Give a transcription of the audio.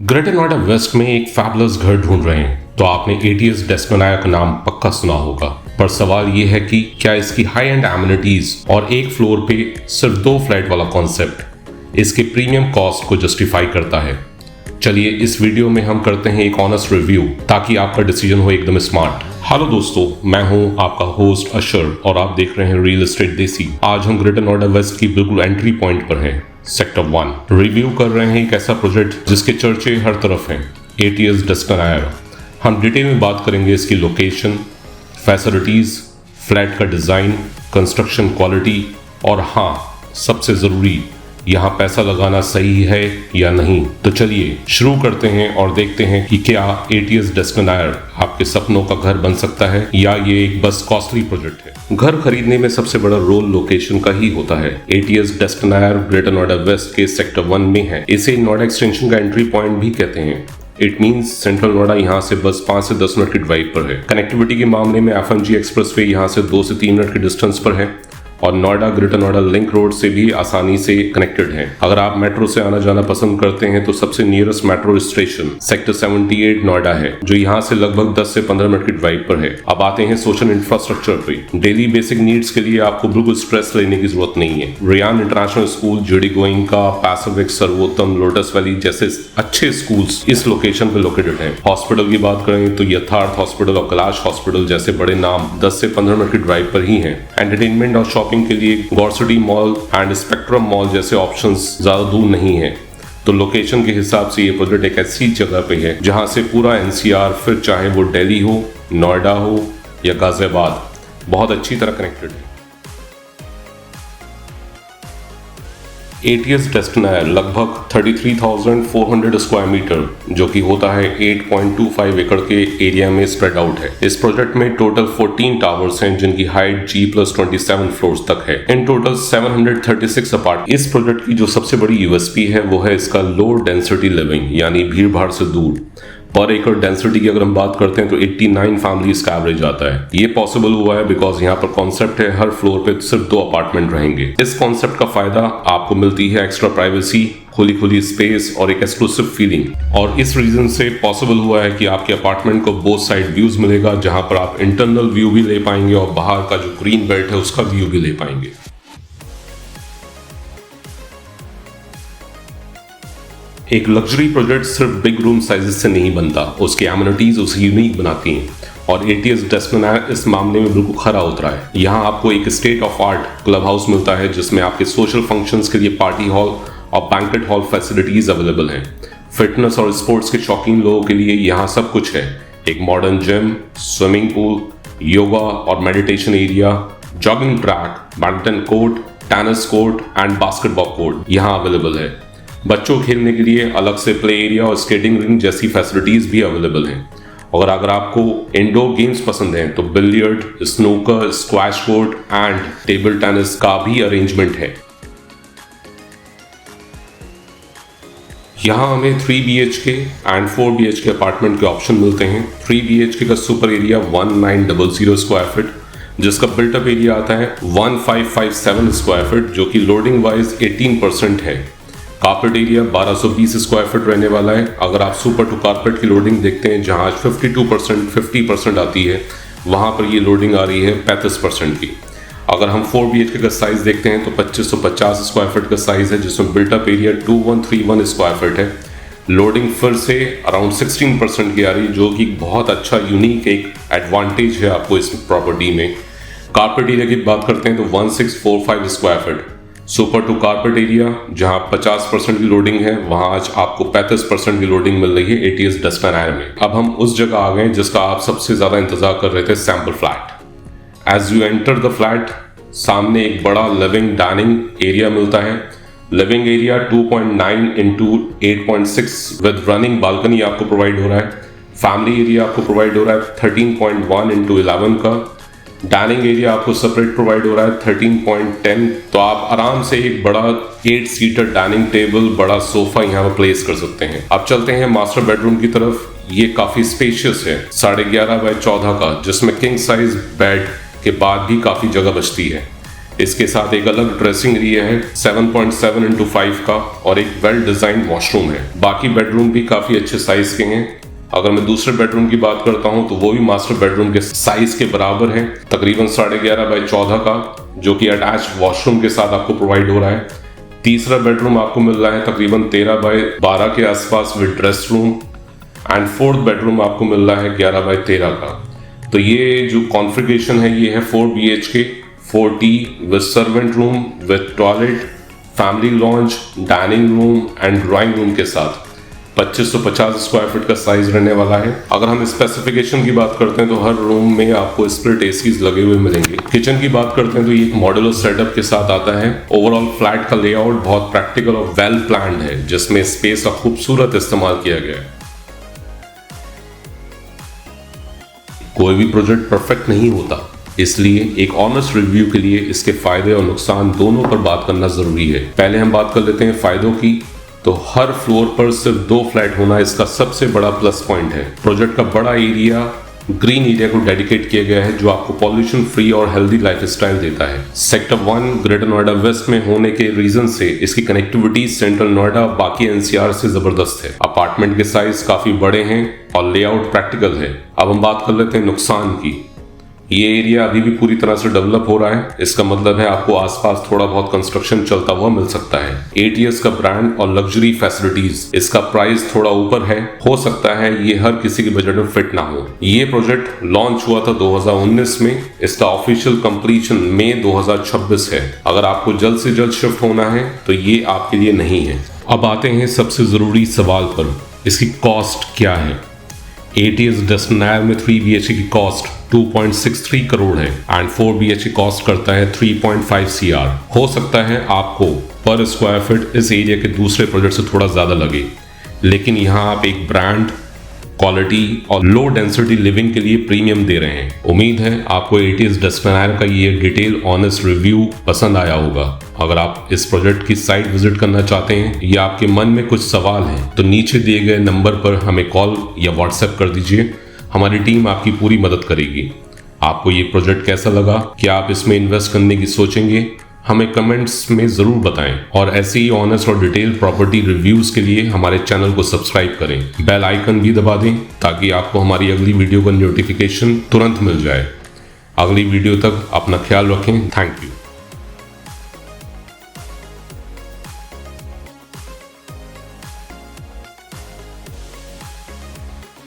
Greater Noida waste में एक fabulous घर ढूंढ रहे हैं तो आपने एटीएस डेस्पनाया का नाम पक्का सुना होगा। पर सवाल ये है कि क्या इसकी हाई एंड एमिनिटीज और एक फ्लोर पे सिर्फ 2 फ्लैट वाला कॉन्सेप्ट इसके प्रीमियम कॉस्ट को जस्टिफाई करता है। चलिए इस वीडियो में हम करते हैं एक ऑनेस्ट रिव्यू ताकि आपका डिसीजन हो एकदम स्मार्ट। हेलो दोस्तों, मैं हूं आपका होस्ट अशर और आप देख रहे हैं रियल एस्टेट देसी। आज हम ग्रेटर नोएडा वेस्ट की बिल्कुल एंट्री पॉइंट पर हैं, सेक्टर 1। रिव्यू कर रहे हैं एक ऐसा प्रोजेक्ट जिसके चर्चे हर तरफ हैं, एटीएस डेस्पनाया। हम डिटेल में बात करेंगे इसकी लोकेशन, फैसिलिटीज, फ्लैट का डिजाइन, कंस्ट्रक्शन क्वालिटी और हाँ, सबसे जरूरी, यहाँ पैसा लगाना सही है या नहीं। तो चलिए शुरू करते हैं और देखते हैं कि क्या एटीएस डेस्पनाया आपके सपनों का घर बन सकता है या ये एक बस कॉस्टली प्रोजेक्ट है। घर खरीदने में सबसे बड़ा रोल लोकेशन का ही होता है। एटीएस डेस्पनाया ग्रेटर नोएडा वेस्ट के सेक्टर 1 में है। इसे नोएडा एक्सटेंशन का एंट्री पॉइंट भी कहते हैं। इट मीन्स सेंट्रल नोएडा यहाँ से बस 5 से 10 मिनट की ड्राइव पर है। कनेक्टिविटी के मामले में एफएमजी एक्सप्रेसवे यहाँ से 2 से 3 मिनट के डिस्टेंस पर है और Noida greater Noida link road से भी आसानी से कनेक्टेड है। अगर आप मेट्रो से आना जाना पसंद करते हैं तो सबसे nearest metro station sector 78 Noida है, जो यहाँ से लगभग 10 से 15 मिनट की ड्राइव पर है। अब आते हैं सोशल इंफ्रास्ट्रक्चर पे। डेली बेसिक नीड्स के लिए आपको बिल्कुल स्ट्रेस लेने की जरूरत नहीं है। Ryan International School, JD Goenka, Pacific, Sarvottam, Lotus Valley जैसे अच्छे स्कूल्स इस लोकेशन पे लोकेटेड हैं। हॉस्पिटल की बात करें तो यथार्थ हॉस्पिटल और कैलाश हॉस्पिटल जैसे बड़े नाम 10 से 15 मिनट की ड्राइव पर ही हैं। एंटरटेनमेंट और शॉपिंग के लिए गॉर्सिटी मॉल एंड स्पेक्ट्रम मॉल जैसे ऑप्शंस ज्यादा दूर नहीं है। तो लोकेशन के हिसाब से ये प्रोजेक्ट एक ऐसी जगह पे है जहां से पूरा एनसीआर, फिर चाहे वो दिल्ली हो, नोएडा हो या गाजियाबाद, बहुत अच्छी तरह कनेक्टेड है। एटीएस डेस्पनाया लगभग 33,400 स्क्वायर मीटर, जो कि होता है 8.25 एकड़ के एरिया में स्प्रेड आउट है। इस प्रोजेक्ट में टोटल 14 टावर्स हैं जिनकी हाइट G+27 फ्लोर्स तक है। In total 736 apart. इस प्रोजेक्ट की जो सबसे बड़ी यूएसपी है वो है इसका लो डेंसिटी लिविंग, यानी भीड़ भाड़ से दूर। पर एकड़ डेंसिटी की अगर हम बात करते हैं तो 89 फैमिलीज का एवरेज आता है। ये पॉसिबल हुआ है बिकॉज यहाँ पर कॉन्सेप्ट है हर फ्लोर पे सिर्फ 2 अपार्टमेंट रहेंगे। इस कॉन्सेप्ट का फायदा आपको मिलती है एक्स्ट्रा प्राइवेसी, खुली स्पेस और एक एक्सक्लूसिव फीलिंग। और इस रीजन से पॉसिबल हुआ है कि आपके अपार्टमेंट को बोथ साइड व्यूज मिलेगा, जहां पर आप इंटरनल व्यू भी ले पाएंगे और बाहर का जो ग्रीन बेल्ट है उसका व्यू भी ले पाएंगे। एक लग्जरी प्रोजेक्ट सिर्फ बिग रूम साइजेस से नहीं बनता, उसकी एमिनिटीज उसे यूनिक बनाती हैं और एटीएस डेस्पनाया इस मामले में बिल्कुल खरा उतरा है। यहाँ आपको एक state of art club house मिलता है जिसमें आपके सोशल फंक्शंस के लिए पार्टी हॉल और बैंक्वेट हॉल फैसिलिटीज अवेलेबल हैं। फिटनेस और स्पोर्ट्स के शौकीन लोगों के लिए यहाँ सब कुछ है। एक modern gym, swimming pool, yoga और meditation area, jogging track, badminton court, tennis court and basketball court यहाँ अवेलेबल है। बच्चों खेलने के लिए अलग से प्ले एरिया और स्केटिंग रिंग जैसी फैसिलिटीज भी अवेलेबल हैं। और अगर आपको इंडोर गेम्स पसंद हैं तो billiard, snooker, squash court and table tennis का भी अरेंजमेंट है। यहाँ हमें 3 BHK एंड 4 BHK अपार्टमेंट के ऑप्शन मिलते हैं। 3 BHK का सुपर एरिया 1900 स्क्वायर फीट, जिसका बिल्टअप एरिया आता है 1557 स्क्वायर फीट, जो कि लोडिंग वाइज 18% है। कारपेट एरिया 1220 स्क्वायर फीट रहने वाला है। अगर आप सुपर टू कारपेट की लोडिंग देखते हैं जहां आज 52% 50% आती है, वहां पर ये लोडिंग आ रही है 35% की। अगर हम 4 BHK का साइज देखते हैं तो 2550 स्क्वायर फीट का साइज है, जिसमें बिल्टअप एरिया 2131 स्क्वायर फीट है। लोडिंग फिर से अराउंड 16% की आ रही है, जो कि बहुत अच्छा यूनिक एक एडवांटेज है आपको इस प्रॉपर्टी में। कारपेट एरिया की बात करते हैं तो 1645 square feet. Super to carpet area जहां 50% की लोडिंग है, वहां आज आपको 35% की लोडिंग मिल रही है एटीएस डेस्पनाया में। अब हम उस जगह आ गए जिसका आप सबसे ज्यादा इंतजार कर रहे थे, sample flat. As you enter the flat, सामने एक बड़ा लिविंग डाइनिंग एरिया मिलता है। Living area 2.9 into 8.6 with running balcony आपको प्रोवाइड हो रहा है। फैमिली एरिया आपको प्रोवाइड हो रहा है 13.1 इंटू 11 का। डाइनिंग एरिया आपको सेपरेट प्रोवाइड हो रहा है 13.10। तो आप आराम से एक बड़ा 8 सीटर डाइनिंग टेबल, बड़ा सोफा यहाँ पर प्लेस कर सकते हैं। अब चलते हैं मास्टर बेडरूम की तरफ। ये काफी स्पेशियस है, 11.5 बाय 14 का, जिसमें किंग साइज बेड के बाद भी काफी जगह बचती है। इसके साथ एक अलग ड्रेसिंग एरिया है 7.7 इंटू 5 का और एक वेल डिजाइन वॉशरूम है। बाकी बेडरूम भी काफी अच्छे साइज के हैं। अगर मैं दूसरे बेडरूम की बात करता हूं तो वो भी मास्टर बेडरूम के साइज के बराबर है, तकरीबन 11.5 बाई 14 का, जो कि अटैच वॉशरूम के साथ आपको प्रोवाइड हो रहा है। तीसरा बेडरूम आपको मिल रहा है तकरीबन 13 बाई 12 के आसपास with dress room and fourth bedroom आपको मिल रहा है 11 बाई 13 का। तो ये जो कॉन्फ़िगरेशन है ये है 4 BHK 4T with servant room with toilet, family launch, dining room and drawing room के साथ 2550 स्क्वायर फीट का साइज रहने वाला है। अगर हम स्पेसिफिकेशन की बात करते हैं तो हर रूम में आपको स्प्लिट एसीज लगे हुए मिलेंगे। किचन की बात करते हैं तो ये एक मॉड्यूलर सेटअप के साथ आता है। ओवरऑल फ्लैट का लेआउट बहुत प्रैक्टिकल और वेल प्लान्ड है, जिसमें स्पेस का खूबसूरत इस्तेमाल किया गया है। कोई भी प्रोजेक्ट परफेक्ट नहीं होता, इसलिए एक ऑनेस्ट रिव्यू के लिए इसके फायदे और नुकसान दोनों पर बात करना जरूरी है। पहले हम बात कर लेते हैं फायदों की। तो हर फ्लोर पर सिर्फ 2 फ्लैट होना इसका सबसे बड़ा प्लस पॉइंट है। प्रोजेक्ट का बड़ा एरिया ग्रीन एरिया को डेडिकेट किया गया है, जो आपको पॉल्यूशन फ्री और हेल्दी लाइफस्टाइल देता है। सेक्टर 1 ग्रेटर नोएडा वेस्ट में होने के रीजन से इसकी कनेक्टिविटी सेंट्रल नोएडा बाकी NCR से जबरदस्त है। अपार्टमेंट के साइज काफी बड़े हैं और लेआउट प्रैक्टिकल है। अब हम बात कर लेते हैं नुकसान की। ये एरिया अभी भी पूरी तरह से डेवलप हो रहा है। इसका मतलब है आपको आसपास थोड़ा बहुत कंस्ट्रक्शन चलता हुआ मिल सकता है। ATS का ब्रांड और लग्जरी फैसिलिटीज, इसका प्राइस थोड़ा ऊपर है। हो सकता है ये हर किसी के बजट में फिट ना हो। ये प्रोजेक्ट लॉन्च हुआ था 2019 में। इसका ऑफिशियल कंप्लीशन मई 2026 है। अगर आपको जल्द से जल्द शिफ्ट होना है तो ये आपके लिए नहीं है। अब आते हैं सबसे जरूरी सवाल पर, इसकी कॉस्ट क्या है। ATS डेस्टिनेयर में 3 BHK की कॉस्ट 2.63 करोड़ है एंड 4 BHK कॉस्ट करता है 3.5 CR। हो सकता है आपको पर स्क्वायर फीट इस एरिया के दूसरे प्रोजेक्ट से थोड़ा ज़्यादा लगे, लेकिन यहाँ आप एक ब्रांड, क्वालिटी और लो डेंसिटी लिविंग के लिए प्रीमियम दे रहे हैं। उम्मीद है आपको ATS डेस्टिनेयर का ये डिटेल ऑनेस्ट रिव्यू पसंद आया होगा। अगर आप इस प्रोजेक्ट की साइट विजिट करना चाहते हैं या आपके मन में कुछ सवाल हैं तो नीचे दिए गए नंबर पर हमें कॉल या व्हाट्सएप कर दीजिए। हमारी टीम आपकी पूरी मदद करेगी। आपको ये प्रोजेक्ट कैसा लगा? क्या आप इसमें इन्वेस्ट करने की सोचेंगे? हमें कमेंट्स में ज़रूर बताएं और ऐसे ही ऑनेस्ट और डिटेल प्रॉपर्टी रिव्यूज़ के लिए हमारे चैनल को सब्सक्राइब करें। बेल आइकन भी दबा दें ताकि आपको हमारी अगली वीडियो का नोटिफिकेशन तुरंत मिल जाए। अगली वीडियो तक अपना ख्याल रखें। Thank you.